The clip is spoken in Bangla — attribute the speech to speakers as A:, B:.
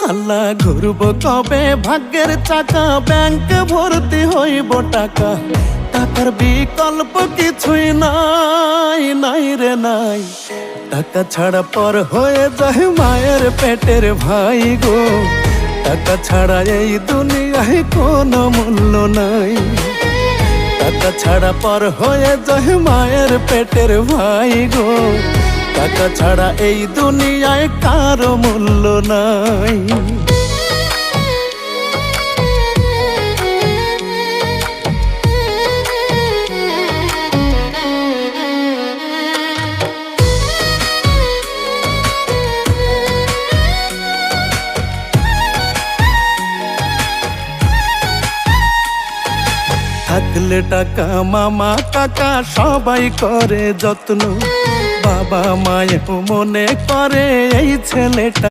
A: আল্লাহ ঘুরব কবে ভাগ্যের চাকা, ব্যাংক ভর্তি হইব টাকা, টাকার বিকল্প কিছুই নাই, নাই রে নাই। টাকা ছাড়া পর হয়ে যায় মায়ের পেটের ভাই গো, টাকা ছাড়া এই দুনিয়ায় কোনো মূল্য নাই। টাকা ছাড়া পর হয়ে যায় মায়ের পেটের ভাই গো, টাকা ছাড়া এই দুনিয়ায় কারো মূল্য নাই। থাকলে টাকা মামা কাকা সবাই করে যত্ন, বাবা মায়ের মনে করে এই ছেলেটা